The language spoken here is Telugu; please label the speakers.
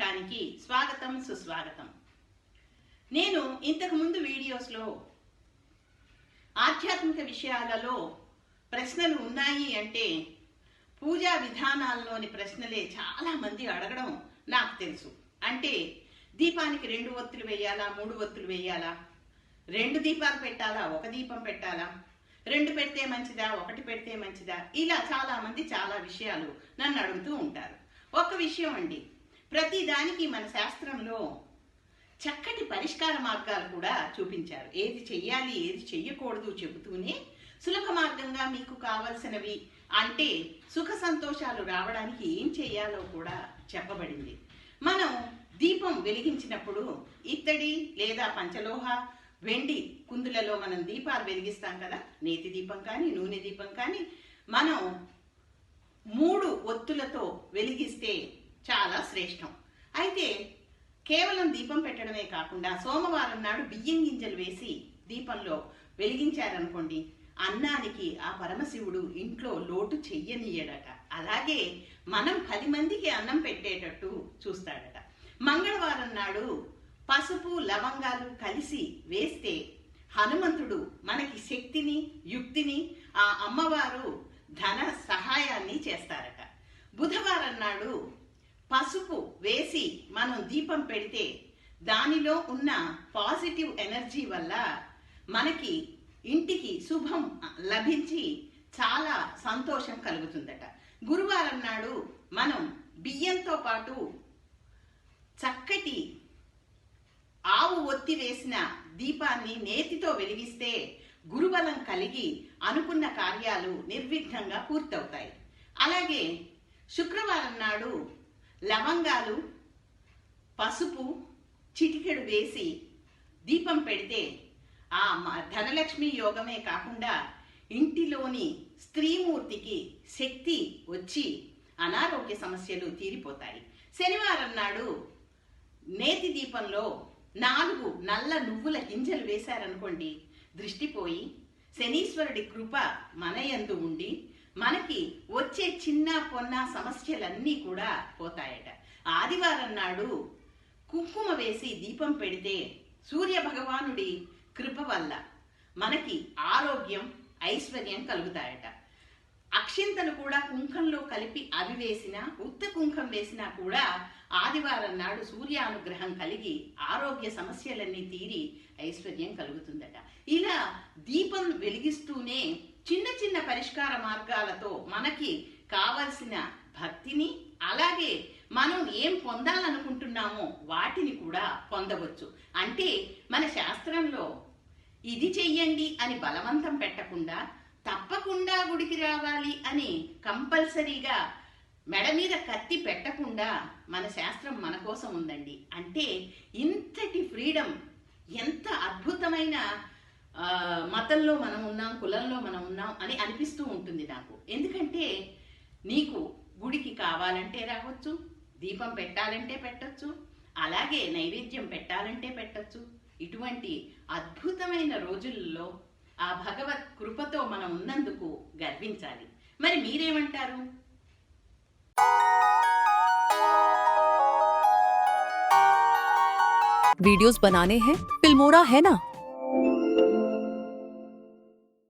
Speaker 1: ఆధ్యాత్మికానికి స్వాగతం సుస్వాగతం. నేను ఇంతకు ముందు వీడియోస్లో ఆధ్యాత్మిక విషయాలలో ప్రశ్నలు ఉన్నాయి అంటే పూజా విధానాల్లోని ప్రశ్నలే చాలా మంది అడగడం నాకు తెలుసు. అంటే దీపానికి 2 ఒత్తులు వేయాలా, 3 ఒత్తులు వేయాలా, 2 దీపాలు పెట్టాలా, 1 దీపం పెట్టాలా, 2 పెడితే మంచిదా, 1 పెడితే మంచిదా, ఇలా చాలా మంది చాలా విషయాలు నన్ను అడుగుతూ ఉంటారు. ఒక విషయం అండి, ప్రతి దానికి మన శాస్త్రంలో చక్కటి పరిష్కార మార్గాలు కూడా చూపించారు. ఏది చెయ్యాలి ఏది చెయ్యకూడదు చెబుతూనే సులభ మార్గంగా మీకు కావలసినవి అంటే సుఖ సంతోషాలు రావడానికి ఏం చెయ్యాలో కూడా చెప్పబడింది. మనం దీపం వెలిగించినప్పుడు ఇత్తడి లేదా పంచలోహ వెండి కుందులలో మనం దీపాలు వెలిగిస్తాం కదా. నేతి దీపం కానీ నూనె దీపం కానీ మనం 3 ఒత్తులతో వెలిగిస్తే చాలా శ్రేష్టం. అయితే కేవలం దీపం పెట్టడమే కాకుండా సోమవారం నాడు బియ్యం గింజలు వేసి దీపంలో వెలిగించారనుకోండి, అన్నానికి ఆ పరమశివుడు ఇంట్లో లోటు చెయ్యనీయడట. అలాగే మనం 10 మందికి అన్నం పెట్టేటట్టు చూస్తాడట. మంగళవారం నాడు పసుపు లవంగాలు కలిసి వేస్తే హనుమంతుడు మనకి శక్తిని యుక్తిని, ఆ అమ్మవారు ధన సహాయాన్ని చేస్తారట. బుధవారం నాడు పసుపు వేసి మనం దీపం పెడితే దానిలో ఉన్న పాజిటివ్ ఎనర్జీ వల్ల మనకి ఇంటికి శుభం లభించి చాలా సంతోషం కలుగుతుందట. గురువారం నాడు మనం బియ్యంతో పాటు చక్కటి ఆవు ఒత్తి వేసిన దీపాన్ని నేతితో వెలిగిస్తే గురుబలం కలిగి అనుకున్న కార్యాలు నిర్విఘ్నంగా పూర్తవుతాయి. అలాగే శుక్రవారం నాడు లవంగాలు పసుపు చిటికెడు వేసి దీపం పెడితే ఆ ధనలక్ష్మి యోగమే కాకుండా ఇంటిలోని స్త్రీమూర్తికి శక్తి వచ్చి అనారోగ్య సమస్యలు తీరిపోతాయి. శనివారం నాడు నేతి దీపంలో 4 నల్ల నువ్వుల గింజలు వేశారనుకోండి, దృష్టిపోయి శనీశ్వరుడి కృప మన యందు ఉండి మనకి వచ్చే చిన్న పొన్న సమస్యలన్నీ కూడా పోతాయట. ఆదివారం నాడు కుంకుమ వేసి దీపం పెడితే సూర్య భగవానుడి కృప వల్ల మనకి ఆరోగ్యం ఐశ్వర్యం కలుగుతాయట. అక్షింతలు కూడా కుంకంలో కలిపి అవి వేసినా ఉత్త కుంకం వేసినా కూడా ఆదివారం నాడు సూర్యానుగ్రహం కలిగి ఆరోగ్య సమస్యలన్నీ తీరి ఐశ్వర్యం కలుగుతుందట. ఇలా దీపం వెలిగిస్తూనే చిన్న చిన్న పరిష్కార మార్గాలతో మనకి కావలసిన భక్తిని, అలాగే మనం ఏం పొందాలనుకుంటున్నామో వాటిని కూడా పొందవచ్చు. అంటే మన శాస్త్రంలో ఇది చెయ్యండి అని బలవంతం పెట్టకుండా తప్పకుండా గుడికి రావాలి అని కంపల్సరీగా మెడ మీద కత్తి పెట్టకుండా మన శాస్త్రం మన కోసం ఉందండి. అంటే ఇంతటి ఫ్రీడమ్, ఎంత అద్భుతమైన మతంలో మనం ఉన్నాం, కులంలో మనం ఉన్నాం అని అనిపిస్తూ ఉంటుంది నాకు. ఎందుకంటే నీకు గుడికి కావాలంటే రావచ్చు, దీపం పెట్టాలంటే పెట్టచ్చు, అలాగే నైవేద్యం పెట్టాలంటే పెట్టచ్చు. ఇటువంటి అద్భుతమైన రోజుల్లో ఆ భగవత్ కృపతో మనం ఉన్నందుకు గర్వించాలి. మరి మీరేమంటారు?
Speaker 2: वीडियोस बनाने हैं, फिल्मोरा है ना।